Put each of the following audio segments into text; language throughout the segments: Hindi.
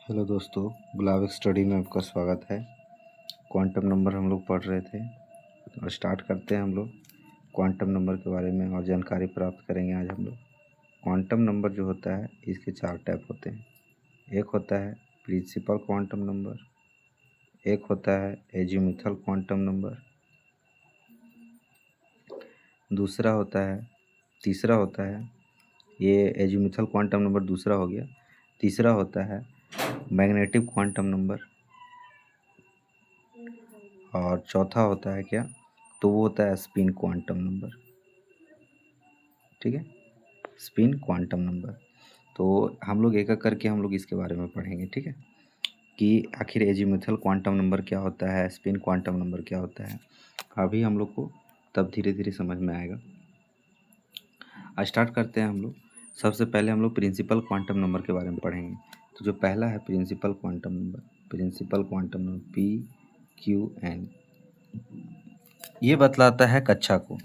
हेलो दोस्तों, गुलाब स्टडी में आपका स्वागत है। क्वांटम नंबर हम लोग पढ़ रहे थे और स्टार्ट करते हैं हम लोग क्वांटम नंबर के बारे में और जानकारी प्राप्त करेंगे आज हम लोग। क्वांटम नंबर जो होता है इसके 4 टाइप होते हैं। एक होता है प्रिंसिपल क्वांटम नंबर, एक होता है एजीमुथल क्वांटम नंबर, दूसरा होता है तीसरा होता है ये एजीमुथल क्वांटम नंबर दूसरा हो गया। तीसरा होता है मैग्नेटिक क्वांटम नंबर और चौथा होता है क्या, तो वो होता है स्पिन क्वांटम नंबर। ठीक है, स्पिन क्वांटम नंबर। तो हम लोग एक एक करके हम लोग इसके बारे में पढ़ेंगे। ठीक है, कि आखिर एजीमुथल क्वांटम नंबर क्या होता है, स्पिन क्वांटम नंबर क्या होता है, अभी हम लोग को तब धीरे धीरे समझ में आएगा। स्टार्ट करते हैं हम लोग। सबसे पहले हम लोग प्रिंसिपल क्वांटम नंबर के बारे में पढ़ेंगे। तो जो पहला है principal quantum number, principal quantum number PQN, ये बतलाता है कक्षा को।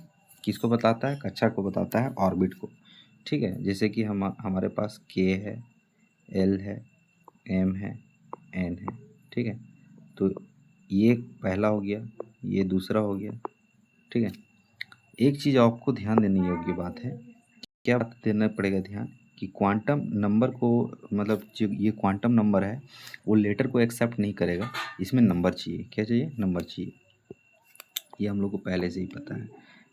किसको बताता है? कक्षा को बताता है, ऑर्बिट को। ठीक है, जैसे कि हमारे पास K है, L है, M है, N है। ठीक है, तो ये पहला हो गया, ये दूसरा हो गया। ठीक है, एक चीज़ आपको ध्यान देने योग्य बात है। क्या बात देना पड़ेगा ध्यान, कि क्वांटम नंबर को, मतलब जो ये क्वांटम नंबर है वो लेटर को एक्सेप्ट नहीं करेगा। इसमें नंबर चाहिए। क्या चाहिए? नंबर चाहिए। ये हम लोग को पहले से ही पता है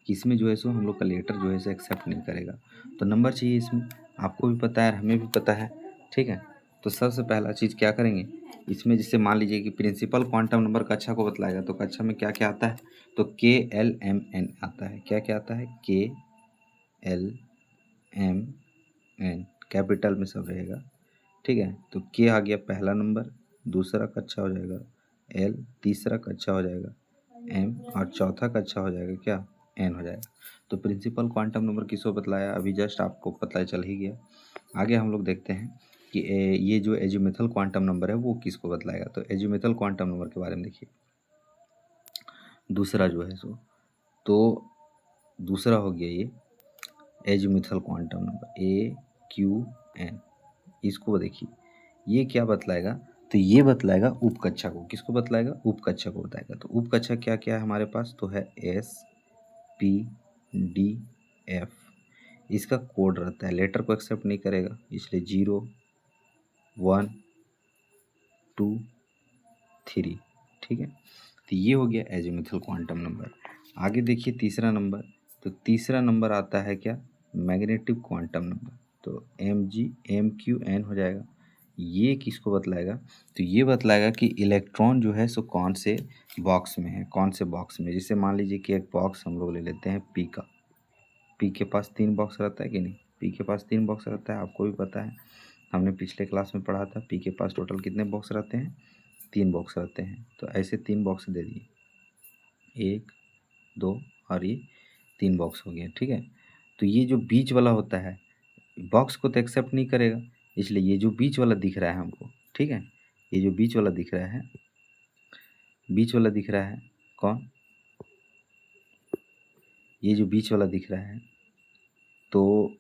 कि इसमें जो है सो हम लोग का लेटर जो है सो एक्सेप्ट नहीं करेगा, तो नंबर चाहिए इसमें। आपको भी पता है, हमें भी पता है। ठीक है, तो सबसे पहला चीज़ क्या करेंगे इसमें, जैसे मान लीजिए कि प्रिंसिपल क्वांटम नंबर कक्षा को बतलाएगा, तो कक्षा में क्या क्या आता है, तो KLMN आता है। क्या क्या आता है? KLMN, कैपिटल में सब रहेगा। ठीक है, तो K आ गया पहला नंबर, दूसरा कक्षा हो जाएगा L, तीसरा कक्षा हो जाएगा M और चौथा कक्षा हो जाएगा क्या? N हो जाएगा। तो प्रिंसिपल क्वांटम नंबर किसको बतलाया? अभी जस्ट आपको पता चल ही गया। आगे हम लोग देखते हैं कि ये जो एजीमुथल क्वांटम नंबर है वो किसको बतलाएगा। तो एजीमुथल क्वांटम नंबर के बारे में देखिए, दूसरा जो है सो, तो दूसरा हो गया ये एजीमुथल क्वांटम नंबर AQN। इसको देखिए, ये क्या बतलाएगा, तो ये बतलाएगा उपकक्षा को। किसको बतलाएगा? उपकक्षा को बताएगा। तो उपकक्षा क्या क्या है हमारे पास, तो है SPDF। इसका कोड रहता है, लेटर को एक्सेप्ट नहीं करेगा, इसलिए 0 1 2 3। ठीक है, तो ये हो गया एजीमुथल क्वांटम नंबर। आगे देखिए तीसरा नंबर, तो तीसरा नंबर आता है क्या? Magnetic quantum number. तो MQN हो जाएगा। ये किसको बतलाएगा? तो ये बतलाएगा कि इलेक्ट्रॉन जो है सो कौन से बॉक्स में है, कौन से बॉक्स में। जैसे मान लीजिए कि एक बॉक्स हम लोग ले लेते हैं P का। P के पास 3 बॉक्स रहता है कि नहीं? P के पास 3 बॉक्स रहता है, आपको भी पता है, हमने पिछले क्लास में पढ़ा था। P के पास टोटल कितने बॉक्स रहते हैं? 3 बॉक्स रहते हैं। तो ऐसे 3 बॉक्स दे दिए, 1 2 और ये 3 बॉक्स हो गया। ठीक है, तो ये जो बीच वाला होता है बॉक्स को तो एक्सेप्ट नहीं करेगा, इसलिए ये जो बीच वाला दिख रहा है हमको, ठीक है, ये जो बीच वाला दिख रहा है, बीच वाला दिख रहा है कौन? ये जो बीच वाला दिख रहा है, तो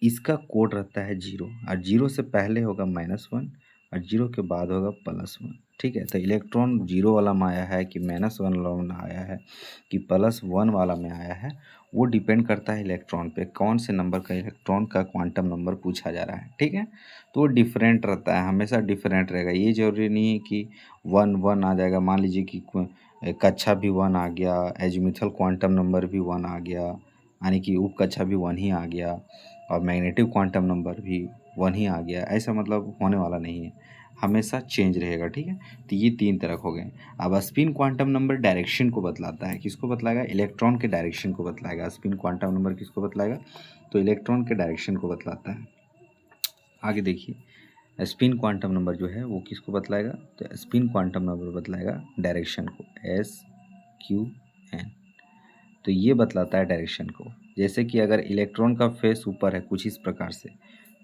इसका कोड रहता है 0, और 0 से पहले होगा -1 और 0 के बाद होगा +1। ठीक है, तो इलेक्ट्रॉन 0 वाला में आया है कि -1 वाला में आया है कि +1 वाला में आया है, वो डिपेंड करता है इलेक्ट्रॉन पे, कौन से नंबर का इलेक्ट्रॉन का क्वांटम नंबर पूछा जा रहा है। ठीक है, तो वो डिफरेंट रहता है, हमेशा डिफरेंट रहेगा। ये जरूरी नहीं है कि 1 1 आ जाएगा। मान लीजिए कि कक्षा भी 1 आ गया, एजीमुथल क्वांटम नंबर भी 1 आ गया, यानी कि उपकक्षा भी 1 ही आ गया, और मैग्नेटिक क्वांटम नंबर भी 1 ही आ गया, ऐसा मतलब होने वाला नहीं है, हमेशा चेंज रहेगा। ठीक है, तो ये 3 तरह हो गए। अब स्पिन क्वांटम नंबर डायरेक्शन को बतलाता है। किसको बतलाएगा? इलेक्ट्रॉन के डायरेक्शन को बतलाएगा। स्पिन क्वांटम नंबर किसको बतलाएगा? तो इलेक्ट्रॉन के डायरेक्शन को बतलाता है। आगे देखिए, स्पिन क्वांटम नंबर जो है वो किसको बतलाएगा? तो स्पिन क्वांटम नंबर बतलाएगा डायरेक्शन को, SQN। तो ये बतलाता है डायरेक्शन को। जैसे कि अगर इलेक्ट्रॉन का फेस ऊपर है कुछ इस प्रकार से,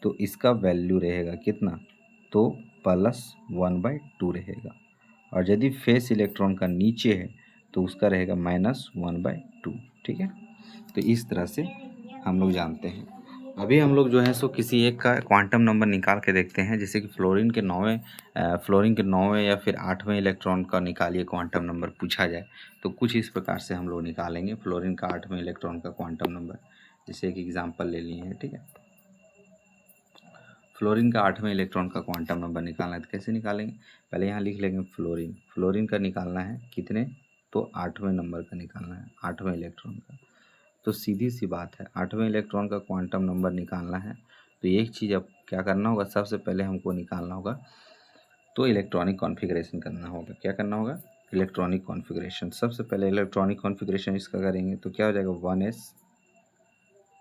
तो इसका वैल्यू रहेगा कितना? तो +1/2 रहेगा। और यदि फेस इलेक्ट्रॉन का नीचे है तो उसका रहेगा -1/2। ठीक है, तो इस तरह से हम लोग जानते हैं। अभी हम लोग जो है सो किसी एक का क्वांटम नंबर निकाल के देखते हैं, जैसे कि फ्लोरीन के 9वें या फिर 8वें इलेक्ट्रॉन का निकालिए क्वांटम नंबर पूछा जाए, तो कुछ इस प्रकार से हम लोग निकालेंगे फ्लोरीन का 8वें इलेक्ट्रॉन का क्वांटम नंबर। जैसे एक एग्जांपल ले लिए हैं, ठीक है। फ्लोरीन का 8वें इलेक्ट्रॉन का क्वांटम नंबर निकालना है तो कैसे निकालेंगे, पहले यहाँ लिख लेंगे फ्लोरीन का निकालना है कितने, तो 8वें नंबर का निकालना है, 8वें इलेक्ट्रॉन का। तो सीधी सी बात है, 8वें इलेक्ट्रॉन का क्वांटम नंबर निकालना है तो एक चीज़ अब क्या करना होगा, सबसे पहले हमको निकालना होगा तो इलेक्ट्रॉनिक कॉन्फ़िगरेशन करना होगा। क्या करना होगा, इलेक्ट्रॉनिक कॉन्फ़िगरेशन। सबसे पहले इलेक्ट्रॉनिक कॉन्फ़िगरेशन इसका करेंगे तो क्या हो जाएगा, 1s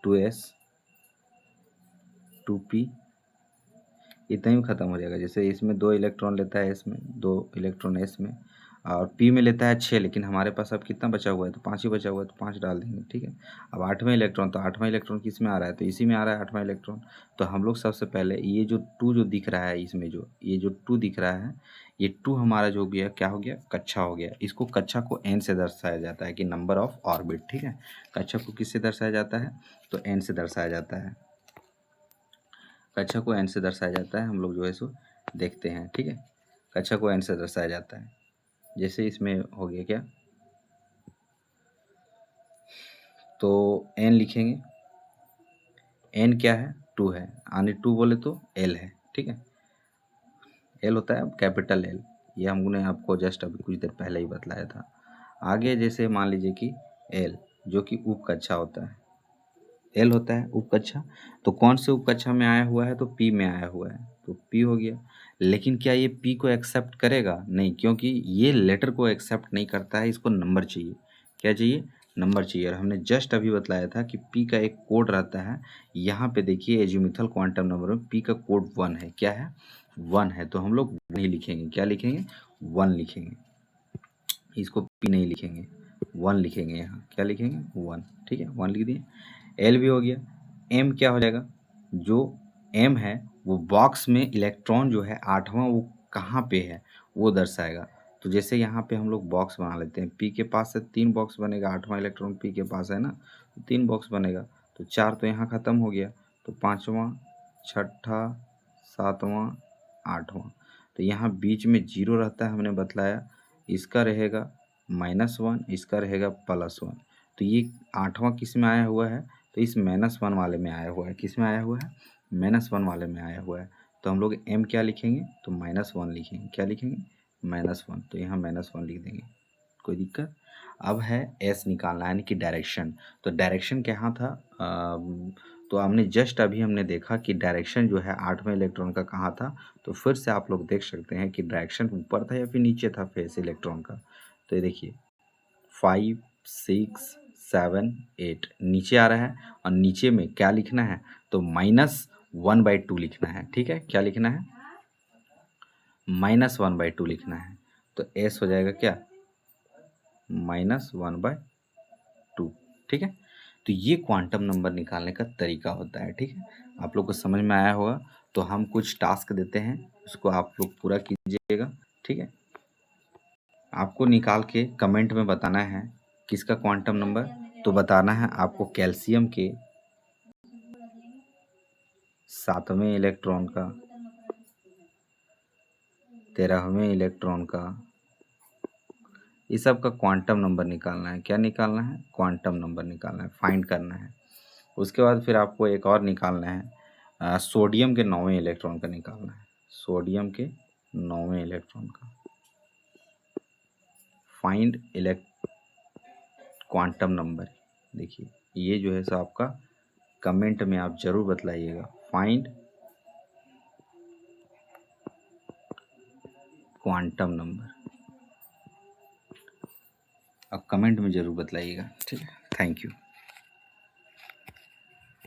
2s 2p, इतना ही ख़त्म हो जाएगा। जैसे इसमें 2 इलेक्ट्रॉन लेता है, इसमें 2 इलेक्ट्रॉन एस में, और पी में लेता है 6, लेकिन हमारे पास अब कितना बचा हुआ है, तो 5 ही बचा हुआ है, तो 5 डाल देंगे, ठीक है। अब 8वें इलेक्ट्रॉन, तो 8वां इलेक्ट्रॉन किस में आ रहा है, तो इसी में आ रहा है 8वां इलेक्ट्रॉन। तो हम लोग सबसे पहले ये जो 2 जो दिख रहा है इसमें, जो ये जो 2 दिख रहा है, ये 2 हमारा जो भी है क्या हो गया, कक्षा हो गया। इसको कक्षा को एन से दर्शाया जाता है कि नंबर ऑफ ऑर्बिट, ठीक है। कक्षा को किससे दर्शाया जाता है, तो एन से दर्शाया जाता है। कक्षा को एन से दर्शाया जाता है, हम लोग जो है सो देखते हैं, ठीक है। कक्षा को एन से दर्शाया जाता है। जैसे इसमें हो गया क्या, तो एन लिखेंगे, एन क्या है, 2 है, यानी 2 बोले तो एल है, ठीक है। एल होता है कैपिटल एल, ये हमने आपको जस्ट अभी कुछ देर पहले ही बतलाया था। आगे जैसे मान लीजिए कि एल जो कि उप कक्षा होता है, एल होता है उप कक्षा, तो कौन से उप कक्षा में आया हुआ है, तो पी में आया हुआ है, तो पी हो गया। लेकिन क्या ये पी को एक्सेप्ट करेगा, नहीं, क्योंकि ये लेटर को एक्सेप्ट नहीं करता है, इसको नंबर चाहिए। क्या चाहिए, नंबर चाहिए। और हमने जस्ट अभी बतलाया था कि पी का एक कोड रहता है। यहाँ पे देखिए एजीमुथल क्वांटम नंबर में पी का कोड 1 है। क्या है, 1 है, तो हम लोग नहीं लिखेंगे, क्या लिखेंगे, 1 लिखेंगे। इसको पी नहीं लिखेंगे, 1 लिखेंगे। यहाँ क्या लिखेंगे, 1, ठीक है, 1 लिख दिए। एल भी हो गया। एम क्या हो जाएगा, जो एम है वो बॉक्स में इलेक्ट्रॉन जो है 8वां वो कहाँ पे है वो दर्शाएगा। तो जैसे यहाँ पे हम लोग बॉक्स बना लेते हैं, पी के पास से 3 बॉक्स बनेगा, 8वां इलेक्ट्रॉन पी के पास है ना, तो 3 बॉक्स बनेगा, तो 4 तो यहाँ ख़त्म हो गया, तो 5वां 6ठा 7वां 8वां, तो यहाँ बीच में 0 रहता है, हमने बतलाया। इसका रहेगा -1, इसका रहेगा +1। तो ये 8वां किस में आया हुआ है, तो इस -1 वाले में आया हुआ है। किस में आया हुआ है, -1 वाले में आया हुआ है। तो हम लोग m क्या लिखेंगे, तो -1 लिखेंगे। क्या लिखेंगे, -1, तो यहाँ -1 लिख देंगे, कोई दिक्कत। अब है s निकालना, यानी कि डायरेक्शन। तो डायरेक्शन क्या था, तो हमने जस्ट अभी हमने देखा कि डायरेक्शन जो है 8वें इलेक्ट्रॉन का कहाँ था। तो फिर से आप लोग देख सकते हैं कि डायरेक्शन ऊपर था या फिर नीचे था फेस इलेक्ट्रॉन का। तो ये देखिए 5 6 7 8 नीचे आ रहा है, और नीचे में क्या लिखना है, तो -1/2 लिखना है, ठीक है। क्या लिखना है, -1/2 लिखना है। तो एस हो जाएगा क्या, -1/2, ठीक है। तो ये क्वांटम नंबर निकालने का तरीका होता है, ठीक है। आप लोग को समझ में आया होगा। तो हम कुछ टास्क देते हैं, उसको आप लोग पूरा कीजिएगा, ठीक है। आपको निकाल के कमेंट में बताना है किसका क्वांटम नंबर, तो बताना है आपको कैल्शियम के 7वें इलेक्ट्रॉन का, 13वें इलेक्ट्रॉन का, ये सब का क्वांटम नंबर निकालना है। क्या निकालना है, क्वांटम नंबर निकालना है, फाइंड करना है। उसके बाद फिर आपको एक और निकालना है, सोडियम के 9वें इलेक्ट्रॉन का निकालना है। सोडियम के 9वें इलेक्ट्रॉन का फाइंड क्वांटम नंबर। देखिए ये जो है सो आपका कमेंट में आप ज़रूर बतलाइएगा, फाइंड क्वांटम नंबर, आप कमेंट में ज़रूर बतलाइएगा, ठीक है। Thank you.